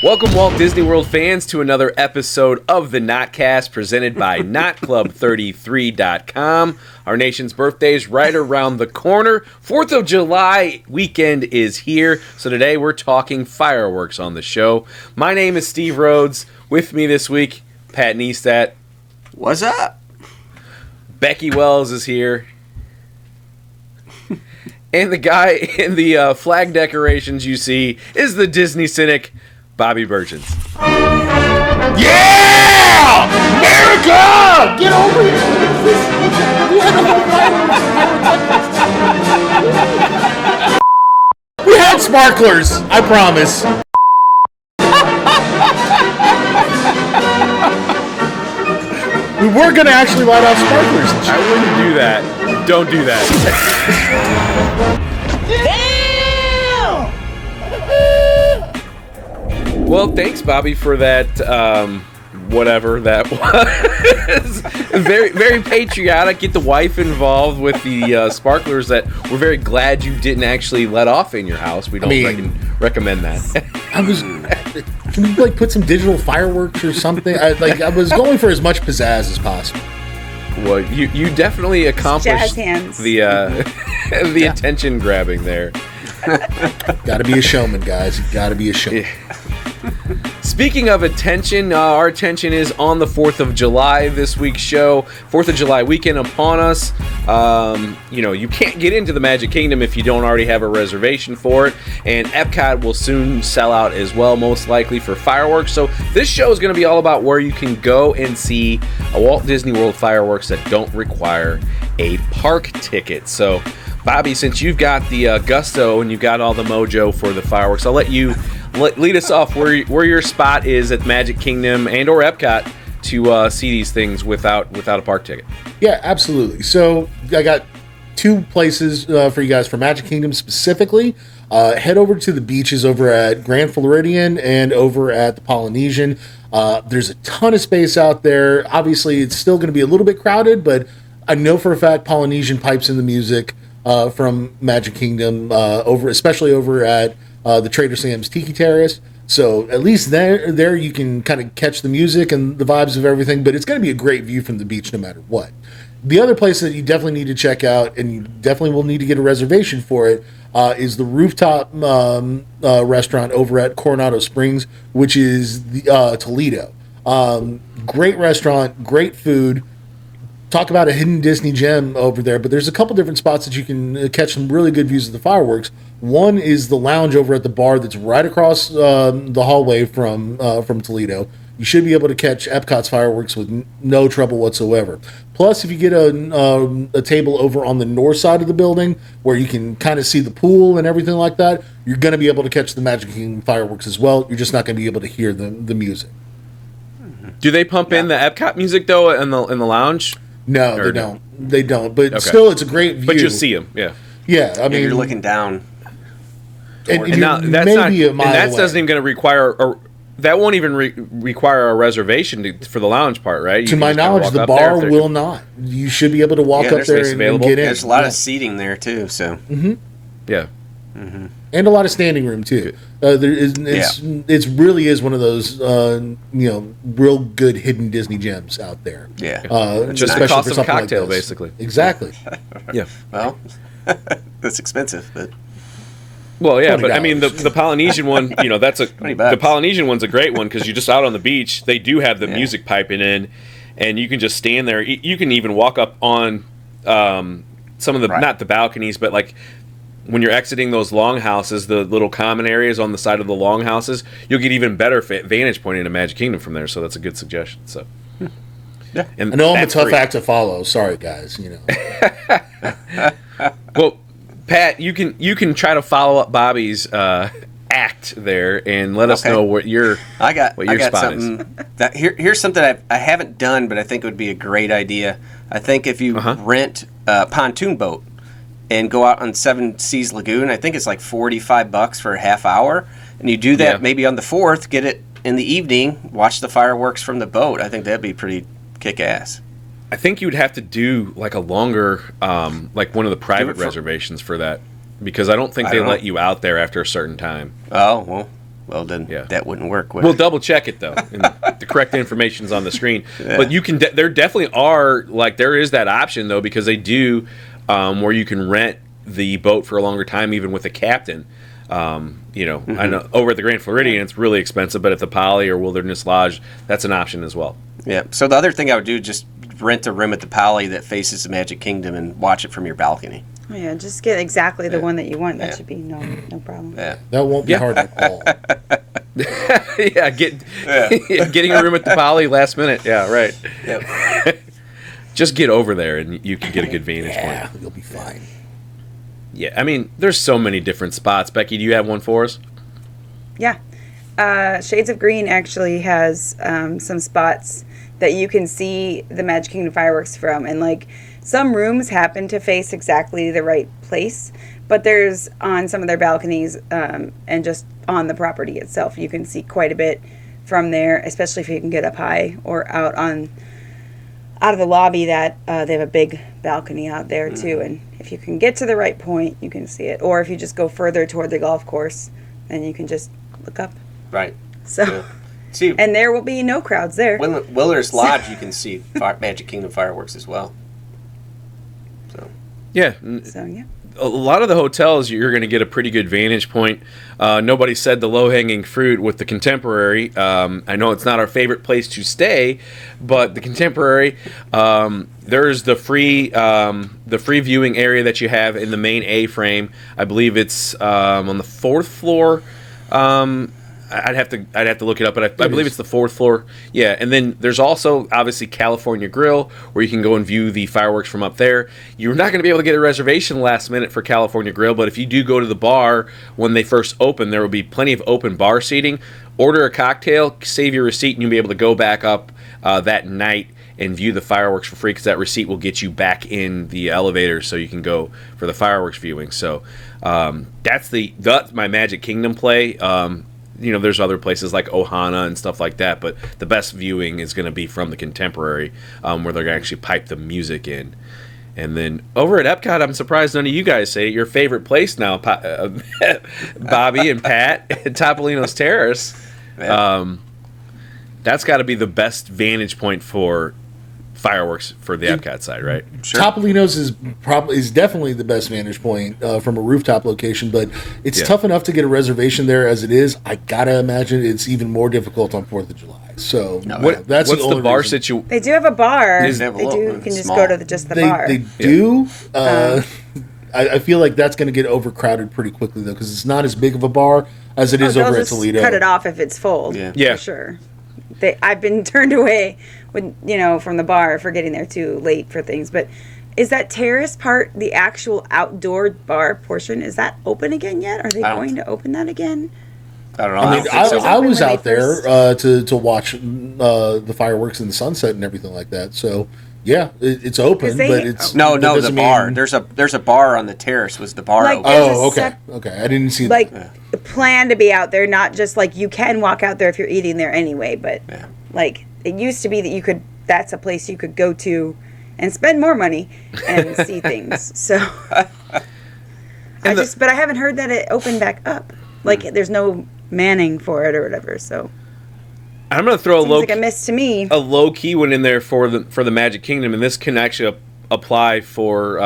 Welcome, Walt Disney World fans, to another episode of the Notcast presented by NotClub33.com. Our nation's birthday is right around the corner. 4th of July weekend is here, so today we're talking fireworks on the show. My name is Steve Rhodes. With me this week, Pat Neistat. What's up? Becky Wells is here. And the guy in the flag decorations you see is the Disney cynic, Bobby Burgins. Yeah! America! Get over here! We had sparklers, I promise. We were going to actually light off sparklers. I wouldn't do that. Don't do that. Well, thanks, Bobby, for that, whatever that was. Very, very patriotic. Get the wife involved with the sparklers that we're very glad you didn't actually let off in your house. We don't recommend that. Can we, put some digital fireworks or something? I was going for as much pizzazz as possible. Well, you definitely accomplished the attention grabbing there. Gotta be a showman, guys. Gotta be a showman. Yeah. Speaking of attention, our attention is on the 4th of July, this week's show. 4th of July weekend upon us. You can't get into the Magic Kingdom if you don't already have a reservation for it. And Epcot will soon sell out as well, most likely, for fireworks. So this show is going to be all about where you can go and see a Walt Disney World fireworks that don't require a park ticket. So, Bobby, since you've got the gusto and you've got all the mojo for the fireworks, I'll let you lead us off where your spot is at Magic Kingdom and or Epcot to see these things without a park ticket. Yeah, absolutely. So I got two places for you guys for Magic Kingdom specifically. Head over to the beaches over at Grand Floridian and over at the Polynesian. There's a ton of space out there. Obviously, it's still going to be a little bit crowded, but I know for a fact Polynesian pipes in the music from Magic Kingdom, especially over at the Trader Sam's Tiki Terrace. So at least there you can kind of catch the music and the vibes of everything, but it's going to be a great view from the beach no matter what. The other place that you definitely need to check out, and you definitely will need to get a reservation for it, is the rooftop restaurant over at Coronado Springs, which is the Toledo. Great restaurant, great food. Talk about a hidden Disney gem over there, but there's a couple different spots that you can catch some really good views of the fireworks. One is the lounge over at the bar that's right across the hallway from Toledo. You should be able to catch Epcot's fireworks with no trouble whatsoever. Plus, if you get a table over on the north side of the building where you can kind of see the pool and everything like that, you're going to be able to catch the Magic Kingdom fireworks as well. You're just not going to be able to hear the music. Do they pump in the Epcot music though in the lounge? No, they don't. They don't. But still, it's a great view. But you'll see them, yeah. Yeah, I mean, you're looking down. And now that's not. And that's doesn't even going to require that won't even require a reservation for the lounge part, right? To my knowledge, the bar will not. You should be able to walk up there and get in. There's a lot of seating there too, so. Mm-hmm. Yeah. Mm-hmm. And a lot of standing room too. It really is one of those real good hidden Disney gems out there. Yeah, just the cost of a cocktail, basically. Exactly. Yeah. Well, that's expensive, but. Well, yeah, but I mean the Polynesian one, the Polynesian one's a great one because you're just out on the beach. They do have the music piping in, and you can just stand there. You can even walk up on some of the not the balconies, but like. When you're exiting those longhouses, the little common areas on the side of the longhouses, you'll get even better vantage point into Magic Kingdom from there. So that's a good suggestion. So, yeah, and I know I'm a tough act to follow. Sorry, guys. Well, Pat, you can try to follow up Bobby's act there and let us know what your spot something is. Here's something I haven't done, but I think it would be a great idea. I think if you rent a pontoon boat. And go out on Seven Seas Lagoon. I think it's like $45 for a half hour. And you do that maybe on the 4th, get it in the evening, watch the fireworks from the boat. I think that'd be pretty kick-ass. I think you'd have to do like a longer, like one of the private reservations for that. Because I don't think they let you out there after a certain time. Oh, well. Well, then Yeah. that wouldn't work. Would We'll it? double check it though. And the correct information's on the screen. But you can. There definitely are there is that option though, because they do where you can rent the boat for a longer time, even with a captain. I know over at the Grand Floridian it's really expensive, but at the Poly or Wilderness Lodge, that's an option as well. Yeah. So the other thing I would do, just rent a room at the Poly that faces the Magic Kingdom and watch it from your balcony. Oh, yeah, just get exactly the one that you want. That Yeah. should be no problem. Yeah. That won't be hard at all. Yeah, getting a room at the Poly last minute. Yeah, right. Yep. Just get over there and you can get a good vantage Yeah, point. you'll be fine. Yeah, I mean, there's so many different spots. Becky, do you have one for us? Yeah. Shades of Green actually has some spots that you can see the Magic Kingdom fireworks from. And, like, some rooms happen to face exactly the right place. But there's, on some of their balconies and just on the property itself, you can see quite a bit from there, especially if you can get up high or out of the lobby that they have a big balcony out there, too. And if you can get to the right point, you can see it. Or if you just go further toward the golf course, then you can just look up. Right. So, Yeah. See, and there will be no crowds there. Wilderness Lodge, you can see Magic Kingdom fireworks as well. So. Yeah. So, yeah. A lot of the hotels, you're going to get a pretty good vantage point. Nobody said the low-hanging fruit with the Contemporary. I know it's not our favorite place to stay, but the Contemporary, there's the free viewing area that you have in the main A-frame. I believe it's on the 4th floor. I'd have to look it up, but I believe it's the 4th floor. Yeah, and then there's also obviously California Grill, where you can go and view the fireworks from up there. You're not going to be able to get a reservation last minute for California Grill, but if you do go to the bar when they first open, there will be plenty of open bar seating. Order a cocktail, save your receipt, and you'll be able to go back up that night and view the fireworks for free, because that receipt will get you back in the elevator so you can go for the fireworks viewing. So that's my Magic Kingdom play. There's other places like Ohana and stuff like that, but the best viewing is going to be from the Contemporary, where they're going to actually pipe the music in. And then over at Epcot, I'm surprised none of you guys say your favorite place now, Bobby and Pat, Topolino's Terrace. That's got to be the best vantage point for fireworks for the Epcot side, right? Sure. Topolino's is definitely the best vantage point from a rooftop location, but it's tough enough to get a reservation there as it is. I gotta imagine it's even more difficult on 4th of July. So What's the bar situation? They do have a bar. They have a They little- do. You can just small. go to just the bar. They do. I feel like that's going to get overcrowded pretty quickly though, because it's not as big of a bar as it is they'll over at just Toledo. cut it off if it's full. Yeah. For sure. I've been turned away from the bar for getting there too late for things. But is that terrace part, the actual outdoor bar portion, is that open again yet? Are they going to open that again? I don't know. I mean, don't think so. I was When they out there to watch the fireworks and the sunset and everything like that. So yeah, it's open, 'Cause they- but it's No, that the doesn't bar. mean- There's a bar on the terrace. Was the bar Like, open? there's a Oh, okay, sep- okay. I didn't see Like that. the plan to be out there, not just like you can walk out there if you're eating there anyway, but Yeah. like it used to be that that's a place you could go to and spend more money and see things. So but I haven't heard that it opened back up. Like there's no manning for it or whatever. So I'm going to throw seems like a miss to me. a low key one in there for the Magic Kingdom, and this can actually apply for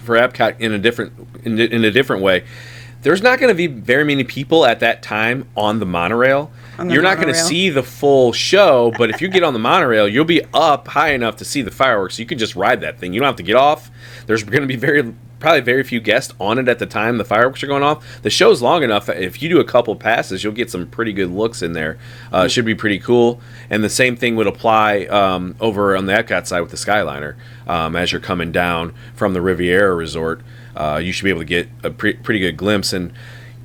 Epcot in a different way. There's not going to be very many people at that time on the monorail. You're not going to monorail. see the full show, but if you get on the monorail, you'll be up high enough to see the fireworks. You can just ride that thing. You don't have to get off. There's going to be probably very few guests on it at the time the fireworks are going off. The show's long enough. If you do a couple passes, you'll get some pretty good looks in there. It should be pretty cool. And the same thing would apply over on the Epcot side with the Skyliner. As you're coming down from the Riviera Resort, you should be able to get a pretty good glimpse. And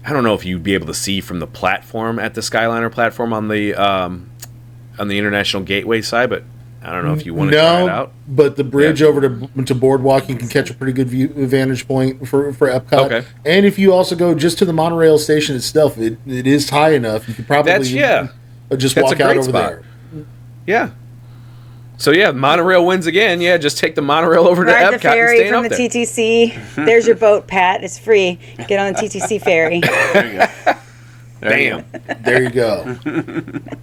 I don't know if you'd be able to see from the platform at the Skyliner platform on the International Gateway side, but I don't know if you want to try it out. But the bridge over to Boardwalk, you can catch a pretty good vantage point for Epcot. Okay. And if you also go just to the monorail station itself, it is high enough. You could probably just That's walk a out great over spot. there. Yeah. So yeah, monorail wins again. Yeah, just take the monorail over to Ride Epcot the ferry and stay from up the there. TTC. There's your boat, Pat. It's free. Get on the TTC ferry. There you go. Bam. There you go.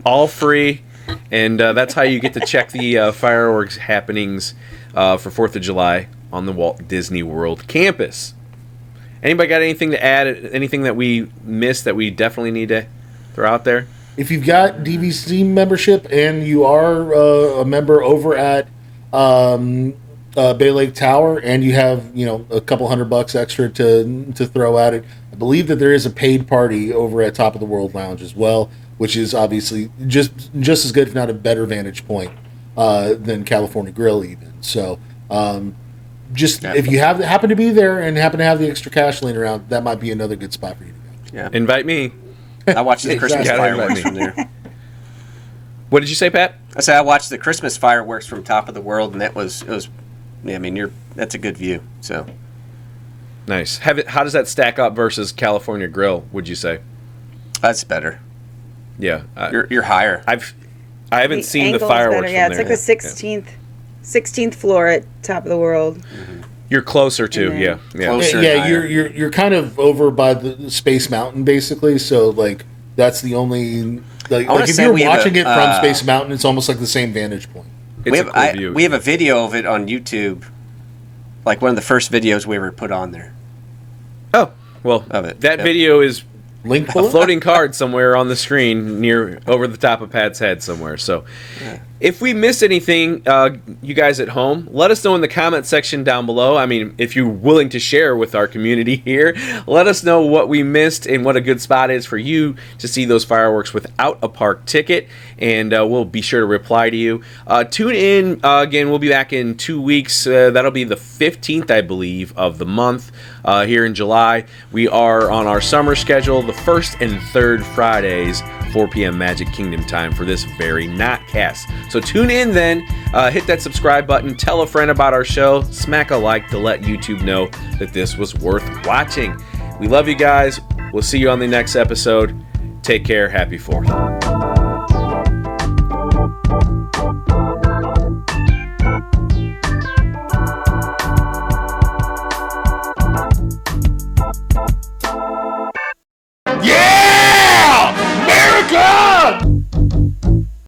All free. And that's how you get to check the fireworks happenings for 4th of July on the Walt Disney World campus. Anybody got anything to add? Anything that we missed that we definitely need to throw out there? If you've got DVC membership and you are a member over at Bay Lake Tower, and you have a couple $100 extra to throw at it, I believe that there is a paid party over at Top of the World Lounge as well, which is obviously just as good, if not a better vantage point than California Grill even. So if you happen to be there and happen to have the extra cash laying around, that might be another good spot for you to go. Yeah. Invite me. I watched the Christmas Exactly. fireworks from there. What did you say, Pat? I said I watched the Christmas fireworks from Top of the World, and that's a good view. So Nice. How does that stack up versus California Grill, would you say? that's better. Yeah. You're higher. I haven't seen the angle's fireworks better. Yeah, from it's there. like the 16th floor at Top of the World. You're closer to, And yeah. then- Yeah. Closer. Yeah, higher. you're kind of over by the Space Mountain basically. So like that's the only like wanna if say you're we have watching a, it from Space Mountain, it's almost like the same vantage point. It's a cool view. We have a video of it on YouTube, like one of the first videos we ever put on there. Oh, well, Of it, that yep. video is Link a below? floating card somewhere on the screen over the top of Pat's head somewhere. So if we missed anything, you guys at home, let us know in the comment section down below. I mean, if you're willing to share with our community here, let us know what we missed and what a good spot is for you to see those fireworks without a park ticket, and we'll be sure to reply to you. Tune in again. We'll be back in 2 weeks. That'll be the 15th, I believe, of the month here in July. We are on our summer schedule, the first and third Fridays, 4 p.m. Magic Kingdom time for this very Notcast. So tune in then, hit that subscribe button, tell a friend about our show, smack a like to let YouTube know that this was worth watching. We love you guys. We'll see you on the next episode. Take care. Happy 4th.